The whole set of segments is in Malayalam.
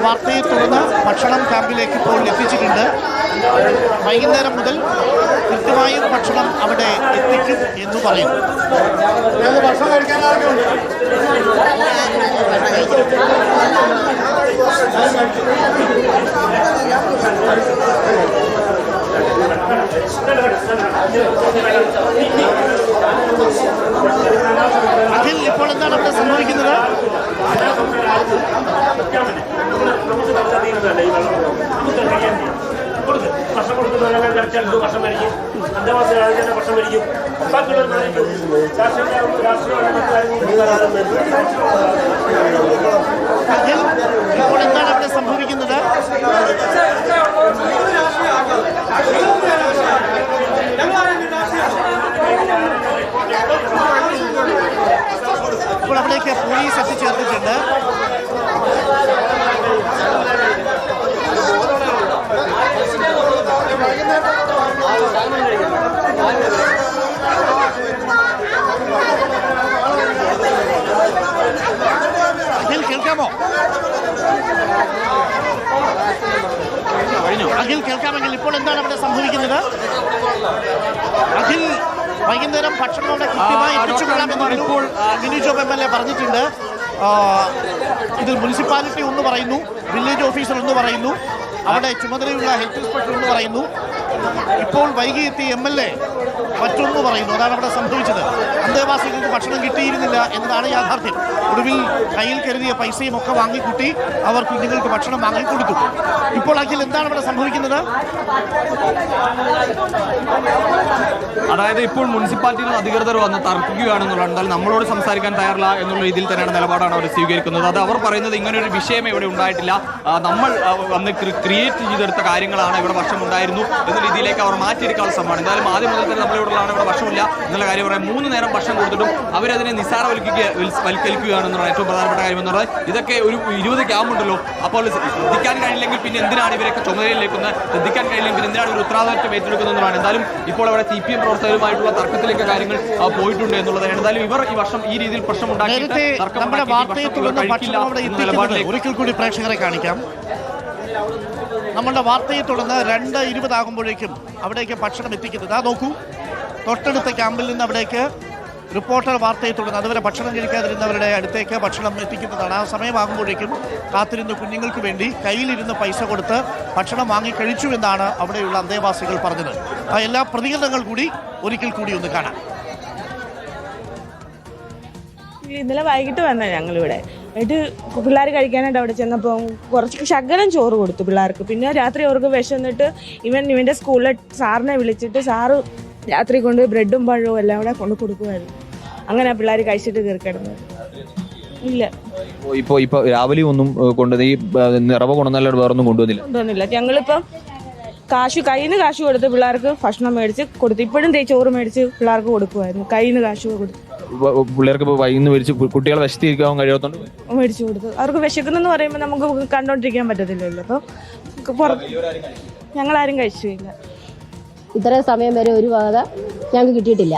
വാർത്തയെ തുടർന്ന് ഭക്ഷണം ക്യാമ്പിലേക്ക് ഇപ്പോൾ എത്തിച്ചിട്ടുണ്ട്. വൈകുന്നേരം മുതൽ കൃത്യമായും ഭക്ഷണം അവിടെ എത്തിക്കും എന്ന് പറയുന്നു. അഖിൽ, ഇപ്പോൾ എന്താണ് അവിടെ സംഭവിക്കുന്നത്? അഖിൽ, ഇപ്പോൾ എന്താണ് അവിടെ സംഭവിക്കുന്നത്? ഇപ്പോൾ അവിടേക്ക് പോലീസ് എത്തിച്ചേർന്നിട്ടുണ്ട്. അഖിൽ, കേൾക്കാമോ? അഖിൽ, കേൾക്കാമെങ്കിൽ ഇപ്പോൾ എന്താണ് അവിടെ സംഭവിക്കുന്നത്? അഖിൽ, വൈകുന്നേരം ഭക്ഷണം അവിടെ കൃത്യമായി എത്തിച്ചുകൊള്ളാമെന്ന് ഇപ്പോൾ മിനി ജോബ് MLA പറഞ്ഞിട്ടുണ്ട്. ഇതിൽ മുനിസിപ്പാലിറ്റി ഒന്ന് പറയുന്നു, വില്ലേജ് ഓഫീസർ ഒന്ന് പറയുന്നു, അവിടെ ചുമതലയുള്ള ഹെൽത്ത് ഇൻസ്പെക്ടർ എന്ന് പറയുന്നു. ഇപ്പോൾ വൈകി എത്തിയ MLA മറ്റൊന്ന് പറയുന്നു. അതാണ് അവിടെ സംഭവിച്ചത്. അന്തേവാസികൾക്ക് ഭക്ഷണം കിട്ടിയിരുന്നില്ല എന്നതാണ് യാഥാർത്ഥ്യം. ഒടുവിൽ കയ്യിൽ കരുതിയ പൈസയും ഒക്കെ വാങ്ങിക്കൂട്ടി അവർ കുഞ്ഞുങ്ങൾക്ക് ഭക്ഷണം വാങ്ങിക്കൊടുത്തു. ഇപ്പോൾ അഖിൽ, എന്താണ് ഇവിടെ സംഭവിക്കുന്നത്? അതായത് ഇപ്പോൾ മുനിസിപ്പാലിറ്റിയിൽ അധികൃതർ വന്ന് തർക്കിക്കുകയാണെന്നുള്ളത്, എന്നാൽ നമ്മളോട് സംസാരിക്കാൻ തയ്യാറില്ല എന്നുള്ള രീതിയിൽ തന്നെയാണ് നിലപാടാണ് അവർ സ്വീകരിക്കുന്നത്. അത് അവർ പറയുന്നത് ഇങ്ങനൊരു വിഷയമേ ഇവിടെ ഉണ്ടായിട്ടില്ല, നമ്മൾ വന്ന് ക്രിയേറ്റ് ചെയ്തെടുത്ത കാര്യങ്ങളാണ്, ഇവിടെ ഭക്ഷണം ഉണ്ടായിരുന്നു എന്ന രീതിയിലേക്ക് അവർ മാറ്റിയെടുക്കാനുള്ള ശ്രമമാണ്. എന്തായാലും ആദ്യം മുതൽ തന്നെ നമ്മളിവിടെയാണ് ഇവിടെ ഭക്ഷണമില്ല എന്നുള്ള കാര്യം പറയാം. 3 നേരം ഭക്ഷണം കൊടുത്തിട്ടും അവരതിനെ നിസ്സാരവൽക്കരിക്കുകയാണെന്നുള്ള ഏറ്റവും പ്രധാനപ്പെട്ട കാര്യം എന്ന് പറയുന്നത്. ഇതൊക്കെ ഒരു 20 ക്യാമ്പുണ്ടല്ലോ, അപ്പോൾ ശ്രദ്ധിക്കാൻ കഴിയില്ലെങ്കിൽ പിന്നെ എന്തിനാണ് ഇവരൊക്കെ ചുമതലയിലേക്കുന്നത്? ശ്രദ്ധിക്കാൻ കഴിയില്ലെങ്കിൽ പിന്നെ എന്തിനാണ് ഒരു ഉത്തരവാദിത്വം ഏറ്റെടുക്കുന്നതാണ്. എന്തായാലും ഇപ്പോൾ അവിടെ CPM പ്രവർത്തകരുമായിട്ടുള്ള തർക്കത്തിലേക്ക് കാര്യങ്ങൾ പോയിട്ടുണ്ട് എന്നുള്ളത്. എന്തായാലും ഇവർ ഈ വർഷം ഈ രീതിയിൽ പ്രശ്നം ഒരിക്കൽ കൂടി പ്രേക്ഷകരെ കാണിക്കാം. നമ്മളുടെ വാർത്തയെ തുടർന്ന് 2:20 ആകുമ്പോഴേക്കും അവിടേക്ക് ഭക്ഷണം എത്തിക്കുന്നത്. നോക്കൂ, തൊട്ടടുത്ത ക്യാമ്പിൽ നിന്ന് അവിടേക്ക് റിപ്പോർട്ടർ വാർത്തയെ തുടർന്ന് അതുവരെ ഭക്ഷണം കഴിക്കാതിരുന്നവരുടെ അടുത്തേക്ക് ഭക്ഷണം എത്തിക്കുന്നതാണ്. ആ സമയമാകുമ്പോഴേക്കും കാത്തിരുന്ന കുഞ്ഞുങ്ങൾക്ക് വേണ്ടി കയ്യിലിരുന്ന് പൈസ കൊടുത്ത് ഭക്ഷണം വാങ്ങി കഴിച്ചു എന്നാണ് അവിടെയുള്ള അന്തേവാസികൾ പറഞ്ഞത്. ആ എല്ലാ പ്രതികരണങ്ങൾ കൂടി ഒരിക്കൽ കൂടി ഒന്ന് കാണാം. ഇന്നലെ വൈകിട്ട് വന്ന ഞങ്ങളിവിടെ എന്നിട്ട് പിള്ളേർ കഴിക്കാനായിട്ട് അവിടെ ചെന്നപ്പോൾ കുറച്ച് ശകലം ചോറ് കൊടുത്തു പിള്ളേർക്ക്. പിന്നെ രാത്രി അവർക്ക് വിശന്നിട്ട് ഇവൻ്റെ സ്കൂളിലെ സാറിനെ വിളിച്ചിട്ട് സാറ് രാത്രി കൊണ്ട് ബ്രെഡും പഴവും എല്ലാം കൂടെ കൊണ്ട് കൊടുക്കുമായിരുന്നു. അങ്ങനെ പിള്ളേർ കഴിച്ചിട്ട് കയറിക്കിടന്നത്. ഇല്ല, ഇപ്പൊ രാവിലെ ഒന്നും കൊണ്ടുവന്ന് ഈ റവ കൊണ്ടുവന്നല്ലാണ്ട് വേറൊന്നും കൊണ്ടുവന്നില്ല. ഞങ്ങളിപ്പം കയ്യിൽ നിന്ന് കാശ് കൊടുത്ത് പിള്ളേർക്ക് ഭക്ഷണം മേടിച്ച് കൊടുത്തു. ഇപ്പോഴും ചോറ് മേടിച്ച് പിള്ളേർക്ക് കൊടുക്കുമായിരുന്നു. കയ്യിൽ നിന്ന് കാശ് കൊടുത്തു പിള്ളേർക്ക് വൈകുന്നു മേടിച്ച് കുട്ടികളെ വിശത്തിരിക്കാൻ കഴിയാത്തോണ്ട് മേടിച്ചു കൊടുത്തു. അവർക്ക് വിശക്കുന്നെന്ന് പറയുമ്പോൾ നമുക്ക് കണ്ടോണ്ടിരിക്കാൻ പറ്റത്തില്ലല്ലോ. അപ്പോൾ ഞങ്ങളാരും കഴിച്ചില്ല. ഇത്രയും സമയം വരെ ഒരു വക ഞങ്ങൾക്ക് കിട്ടിയിട്ടില്ല,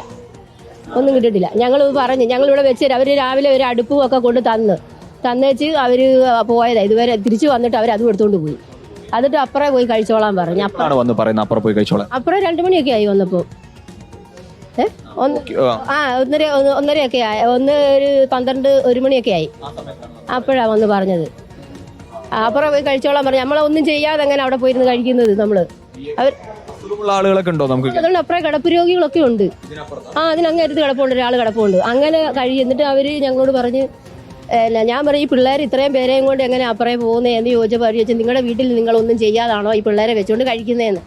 ഒന്നും കിട്ടിയിട്ടില്ല. ഞങ്ങൾ പറഞ്ഞു ഞങ്ങളിവിടെ വെച്ച് അവർ രാവിലെ ഒരു അടുപ്പും ഒക്കെ കൊണ്ട് തന്നേച്ച് അവർ പോയതാ. ഇതുവരെ തിരിച്ചു വന്നിട്ട് അവർ അതും എടുത്തുകൊണ്ട് പോയി. എന്നിട്ട് അപ്പുറം പോയി കഴിച്ചോളാൻ പറഞ്ഞു. അപ്പുറം 2 മണിയൊക്കെ ആയി വന്നപ്പോൾ. 1:30 ആയി. ഒരു 12-1 മണിയൊക്കെ ആയി. അപ്പോഴാണ് വന്ന് പറഞ്ഞത്. അപ്പുറം പോയി കഴിച്ചോളാൻ പറഞ്ഞു. നമ്മളൊന്നും ചെയ്യാതെ അങ്ങനെ അവിടെ പോയിരുന്ന് കഴിക്കുന്നത്. ആളുകളൊക്കെ ഉണ്ടോ നമുക്ക്? അതുകൊണ്ട് അപ്പുറം കിടപ്പ് രോഗികളൊക്കെ ഉണ്ട്. അതിനങ്ങേരത്ത് കിടപ്പുണ്ട്, ഒരാൾ കിടപ്പുണ്ട്. അങ്ങനെ എന്നിട്ട് അവര് ഞങ്ങളോട് പറഞ്ഞ് ഞാൻ പറയും, ഈ പിള്ളേർ ഇത്രയും പേരെയും കൊണ്ട് എങ്ങനെ അപ്പുറം പോകുന്നത് എന്ന് ചോദിച്ചാൽ നിങ്ങളുടെ വീട്ടിൽ നിങ്ങളൊന്നും ചെയ്യാതാണോ ഈ പിള്ളേരെ വെച്ചുകൊണ്ട് കഴിക്കുന്നതെന്ന്.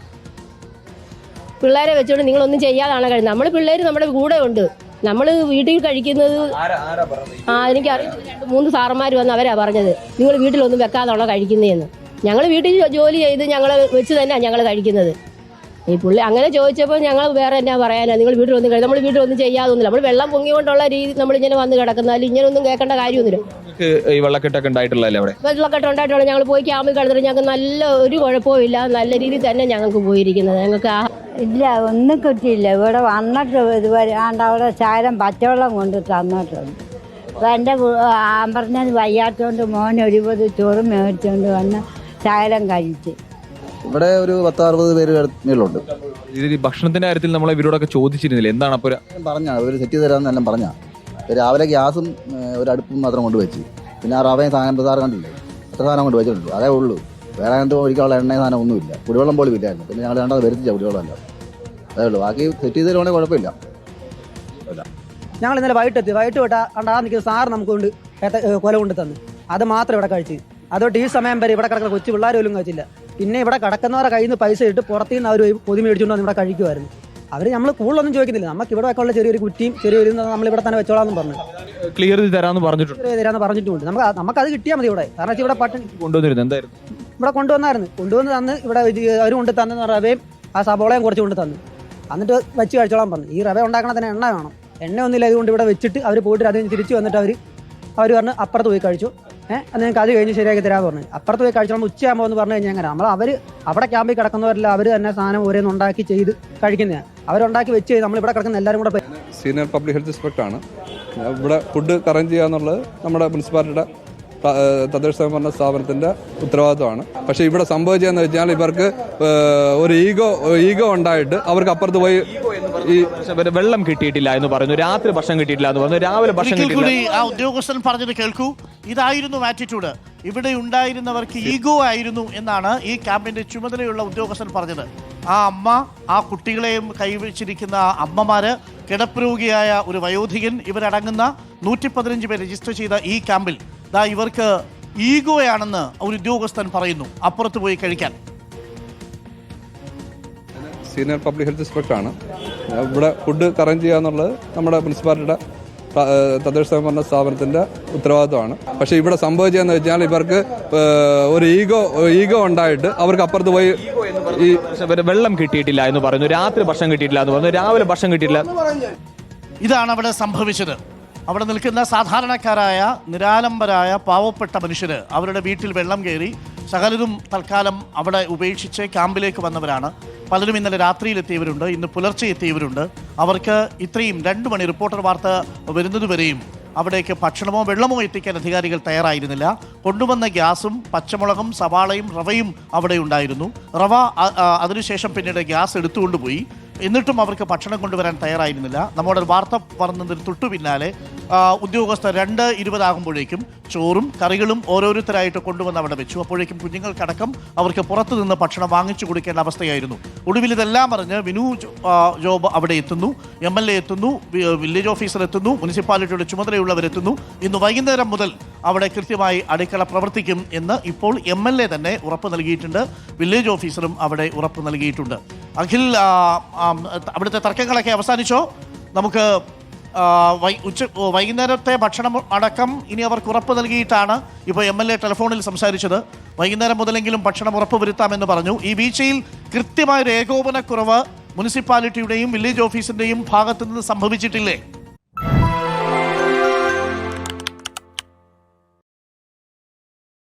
പിള്ളേരെ വെച്ചുകൊണ്ട് നിങ്ങളൊന്നും ചെയ്യാതാണോ കഴിക്കുന്നത്? പിള്ളേർ നമ്മുടെ കൂടെ ഉണ്ട്. നമ്മൾ വീട്ടിൽ കഴിക്കുന്നത് എനിക്കറിയില്ല. 2-3 സാറന്മാർ വന്ന് അവരാ പറഞ്ഞത്, നിങ്ങൾ വീട്ടിലൊന്നും വെക്കാതാണോ കഴിക്കുന്നതെന്ന്. ഞങ്ങൾ വീട്ടിൽ ജോലി ചെയ്ത് ഞങ്ങൾ വെച്ച് തന്നെയാണ് ഞങ്ങൾ കഴിക്കുന്നത്. ഈ പുള്ളി അങ്ങനെ ചോദിച്ചപ്പോൾ ഞങ്ങൾ വേറെ എന്നാ പറയാനാ, നിങ്ങൾ വീട്ടിലൊന്നും കഴിയും, നമ്മൾ വീട്ടിലൊന്നും ചെയ്യാതൊന്നുമില്ല. നമ്മൾ വെള്ളം പൊങ്ങിക്കൊണ്ടുള്ള രീതി നമ്മളിങ്ങനെ വന്ന് കിടക്കുന്നതിൽ ഇങ്ങനെയൊന്നും കേൾക്കേണ്ട കാര്യമൊന്നുമില്ല. വെള്ളക്കെട്ടൊക്കെ ഉണ്ടായിട്ടുള്ളതല്ലേ? അവിടെ വെള്ളക്കെട്ട് ഉണ്ടായിട്ടുള്ള ഞങ്ങൾ പോയി ക്യാമ്പിൽ കിടന്നിട്ട് ഞങ്ങൾക്ക് നല്ല ഒരു കുഴപ്പവും ഇല്ല, നല്ല രീതിയിൽ തന്നെ ഞങ്ങൾക്ക് പോയിരിക്കുന്നത്. ഞങ്ങൾക്ക് ഇല്ല, ഒന്നും കിട്ടിയില്ല. ഇവിടെ വന്നിട്ട് ഇതുവരെ അവിടെ ചാരം പച്ചവെള്ളം കൊണ്ട് തന്നിട്ടുണ്ട്. അപ്പം എൻ്റെ പറഞ്ഞത് വയ്യാത്തോണ്ട് മോൻ 20 ചോറ് മേടിച്ചുകൊണ്ട് വന്ന് ശകലം കഴിച്ച്. ഇവിടെ ഒരു 10-60 പേര് മേളുണ്ട്. ഇത് ഭക്ഷണത്തിന്റെ കാര്യത്തിൽ നമ്മളെ ഇവരോടൊക്കെ ചോദിച്ചിരുന്നില്ല എന്താണ് അപ്പോൾ പറഞ്ഞാ ഒരു സെറ്റ് ചെയ്ത് തരാമെന്നെല്ലാം പറഞ്ഞാ. രാവിലെ ഗ്യാസും ഒരു അടുപ്പും മാത്രം കൊണ്ട് വെച്ച്, പിന്നെ ആ റവയും സാധനം പ്രസാദം കണ്ടില്ലേ, അത്ര സാധനം കൊണ്ട് വെച്ചിട്ടുള്ളൂ, അതേ ഉള്ളൂ. വേറെ അങ്ങനത്തെ ഒഴിക്കാനുള്ള എണ്ണയും സാധനം ഒന്നുമില്ല. കുടിവെള്ളം പോലും ഇല്ലായിരുന്നു. പിന്നെ ഞങ്ങൾ രണ്ടാമത് വരുത്തിച്ച കുടിവെള്ളമല്ല, അതേ ഉള്ളൂ. ബാക്കി സെറ്റ് ചെയ്ത് തരുവാണെങ്കിൽ കുഴപ്പമില്ല. ഞങ്ങൾ ഇന്നലെ വൈകിട്ട് കണ്ടാ നിൽക്കുന്ന സാറ് നമുക്ക് കൊണ്ട് കൊല കൊണ്ട് തന്നു. അത് മാത്രം ഇവിടെ കഴിച്ച്. അതുകൊണ്ട് ഈ സമയം വരെ ഇവിടെ കിടക്കുന്ന കൊച്ചു പിള്ളേർ പോലും കഴിച്ചില്ല. പിന്നെ ഇവിടെ കിടക്കുന്നവരെ കയ്യിൽ നിന്ന് പൈസ ഇട്ട് പുറത്തു നിന്ന് അവർ പൊതി മേടിച്ചുകൊണ്ട് വന്ന് ഇവിടെ കഴിക്കുമായിരുന്നു. അവർ നമ്മൾ കൂടുതലൊന്നും ചോദിക്കുന്നില്ല. നമുക്ക് ഇവിടെ ഒക്കെ ഉള്ള ചെറിയൊരു കുറ്റിയും ചെറിയൊരു നമ്മൾ ഇവിടെ തന്നെ വെച്ചോളാമെന്ന് പറഞ്ഞു. ക്ലിയർ ചെയ്ത് തരാമെന്ന് പറഞ്ഞിട്ടുണ്ട്. നമുക്കത് കിട്ടിയാൽ മതി ഇവിടെ. കാരണം ഇവിടെ പട്ടിണി കൊണ്ടുവന്നിരുന്നു. എന്തായിരുന്നു ഇവിടെ കൊണ്ടുവന്ന് തന്ന് ഇവിടെ അവർ കൊണ്ട് തന്ന റവയും ആ സബോളയും കുറച്ച് കൊണ്ട് തന്നു. എന്നിട്ട് വെച്ച് കഴിച്ചോളാൻ പറഞ്ഞു. ഈ റവ ഉണ്ടാക്കണ തന്നെ എണ്ണ വേണം. എണ്ണ ഒന്നുമില്ല, അതുകൊണ്ട് ഇവിടെ വെച്ചിട്ട് അവർ പോയിട്ട് അതിന് തിരിച്ച് വന്നിട്ട് അവർ പറഞ്ഞ് അപ്പുറത്ത് പോയി കഴിച്ചു. അത് ഞങ്ങൾക്ക് അത് കഴിഞ്ഞ് ശരിയാക്കി തരാമെന്ന് പറഞ്ഞു. അപ്പുറത്ത് പോയി കഴിച്ചോളാം ഉച്ചയാകുമ്പോൾ എന്ന് പറഞ്ഞു കഴിഞ്ഞാൽ അങ്ങനെ അവർ അവിടെ ക്യാമ്പിൽ കിടക്കുന്നവരല്ല, അവർ തന്നെ സാധനം ഓരോന്ന് ഉണ്ടാക്കി ചെയ്ത് കഴിക്കുന്നതാണ്. അവരുണ്ടാക്കി വെച്ച് നമ്മളിവിടെ കിടക്കുന്ന എല്ലാവരും കൂടെ. സീനിയർ പബ്ലിക് ഹെൽത്ത് ഇൻസ്പെക്ടറാണ്. ഇവിടെ ഫുഡ് അറേഞ്ച് ചെയ്യുക എന്നുള്ളത് നമ്മുടെ മുനിസിപ്പാലിറ്റിയുടെ തദ്ദേശ സ്വയംഭരണ സ്ഥാപനത്തിൻ്റെ ഉത്തരവാദിത്വമാണ്. പക്ഷേ ഇവിടെ സംഭവിച്ചതെന്ന് വെച്ചാൽ ഇവർക്ക് ഒരു ഈഗോ ഉണ്ടായിട്ട് അവർക്ക് അപ്പുറത്ത് പോയി ഈ വെള്ളം കിട്ടിയിട്ടില്ല എന്ന് പറയുന്നു, രാത്രി ഭക്ഷണം കിട്ടിയിട്ടില്ല എന്ന് പറഞ്ഞു, രാവിലെ ഭക്ഷണം കൂടി ആ ഉദ്യോഗസ്ഥൻ പറഞ്ഞത് കേൾക്കൂ. ഇതായിരുന്നു ആറ്റിറ്റ്യൂഡ്. ഇവിടെ ഉണ്ടായിരുന്നവർക്ക് ഈഗോ ആയിരുന്നു എന്നാണ് ഈ ക്യാമ്പിന്റെ ചുമതലയുള്ള ഉദ്യോഗസ്ഥൻ പറഞ്ഞത്. ആ അമ്മ, ആ കുട്ടികളെയും കൈവച്ചിരിക്കുന്ന അമ്മമാര്, കിടപ്പുരോഗിയായ ഒരു വയോധികൻ, ഇവരടങ്ങുന്ന 115 പേർ രജിസ്റ്റർ ചെയ്ത ഈ ക്യാമ്പിൽ ഇവർക്ക് ഈഗോയാണെന്ന് ഒരു ഉദ്യോഗസ്ഥൻ പറയുന്നു അപ്പുറത്ത് പോയി കഴിക്കാൻ. സീനിയർ പബ്ലിക് ഹെൽത്ത് ഇൻസ്പെക്ടറാണ്. ഇവിടെ ഫുഡ് അറേഞ്ച് ചെയ്യുക എന്നുള്ളത് നമ്മുടെ മുനിസിപ്പാലിറ്റിയുടെ തദ്ദേശ സ്വയംഭരണ സ്ഥാപനത്തിൻ്റെ ഉത്തരവാദിത്വമാണ്. പക്ഷേ ഇവിടെ സംഭവിച്ചതെന്ന് വെച്ചാൽ ഇവർക്ക് ഒരു ഈഗോ ഉണ്ടായിട്ട് അവർക്ക് അപ്പുറത്ത് പോയി ഈ വെള്ളം കിട്ടിയിട്ടില്ല എന്ന് പറയുന്നു, രാത്രി ഭക്ഷണം കിട്ടിയിട്ടില്ല എന്ന് പറഞ്ഞു, രാവിലെ ഭക്ഷണം കിട്ടിയില്ല. ഇതാണ് അവിടെ സംഭവിച്ചത്. അവിടെ നിൽക്കുന്ന സാധാരണക്കാരായ നിരാലംബരായ പാവപ്പെട്ട മനുഷ്യർ അവരുടെ വീട്ടിൽ വെള്ളം കയറി സകലരും തൽക്കാലം അവിടെ ഉപേക്ഷിച്ച് ക്യാമ്പിലേക്ക് വന്നവരാണ്. പലരും ഇന്നലെ രാത്രിയിലെത്തിയവരുണ്ട്, ഇന്ന് പുലർച്ചെ എത്തിയവരുണ്ട്. അവർക്ക് ഇത്രയും 2 മണി റിപ്പോർട്ടർ വാർത്ത വരുന്നതുവരെയും അവിടേക്ക് ഭക്ഷണമോ വെള്ളമോ എത്തിക്കാൻ അധികാരികൾ തയ്യാറായിരുന്നില്ല. കൊണ്ടുവന്ന ഗ്യാസും പച്ചമുളകും സവാളയും റവയും അവിടെ ഉണ്ടായിരുന്നു. റവ അതിനുശേഷം പിന്നീട് ഗ്യാസ് എടുത്തുകൊണ്ടുപോയി. എന്നിട്ടും അവർക്ക് ഭക്ഷണം കൊണ്ടുവരാൻ തയ്യാറായിരുന്നില്ല. നമ്മുടെ വാർത്ത പറഞ്ഞതിന് തൊട്ടു പിന്നാലെ ഉദ്യോഗസ്ഥർ 2:20 ആകുമ്പോഴേക്കും ചോറും കറികളും ഓരോരുത്തരായിട്ട് കൊണ്ടുവന്ന് അവിടെ വെച്ചു. അപ്പോഴേക്കും കുഞ്ഞുങ്ങൾക്കടക്കം അവർക്ക് പുറത്തു നിന്ന് ഭക്ഷണം വാങ്ങിച്ചു കൊടുക്കേണ്ട അവസ്ഥയായിരുന്നു. ഒടുവിൽ ഇതെല്ലാം പറഞ്ഞ് വിനു ജോബ് അവിടെ എത്തുന്നു, MLA എത്തുന്നു, വില്ലേജ് ഓഫീസർ എത്തുന്നു, മുനിസിപ്പാലിറ്റിയുടെ ചുമതലയുള്ളവരെത്തുന്നു. ഇന്ന് വൈകുന്നേരം മുതൽ അവിടെ കൃത്യമായി അടുക്കള പ്രവർത്തിക്കും എന്ന് ഇപ്പോൾ MLA തന്നെ ഉറപ്പ് നൽകിയിട്ടുണ്ട്. വില്ലേജ് ഓഫീസറും അവിടെ ഉറപ്പ് നൽകിയിട്ടുണ്ട്. അഖിൽ, അവിടുത്തെ തർക്കങ്ങളൊക്കെ അവസാനിച്ചോ? നമുക്ക് വൈകുന്നേരത്തെ ഭക്ഷണം അടക്കം ഇനി അവർക്ക് ഉറപ്പ് നൽകിയിട്ടാണ് ഇപ്പോൾ MLA ടെലിഫോണിൽ സംസാരിച്ചത്. വൈകുന്നേരം മുതലെങ്കിലും ഭക്ഷണം ഉറപ്പ് വരുത്താമെന്ന് പറഞ്ഞു. ഈ വീഴ്ചയിൽ കൃത്യമായൊരു ഏകോപനക്കുറവ് മുനിസിപ്പാലിറ്റിയുടെയും വില്ലേജ് ഓഫീസിന്റെയും ഭാഗത്തു നിന്ന് സംഭവിച്ചിട്ടില്ലേ?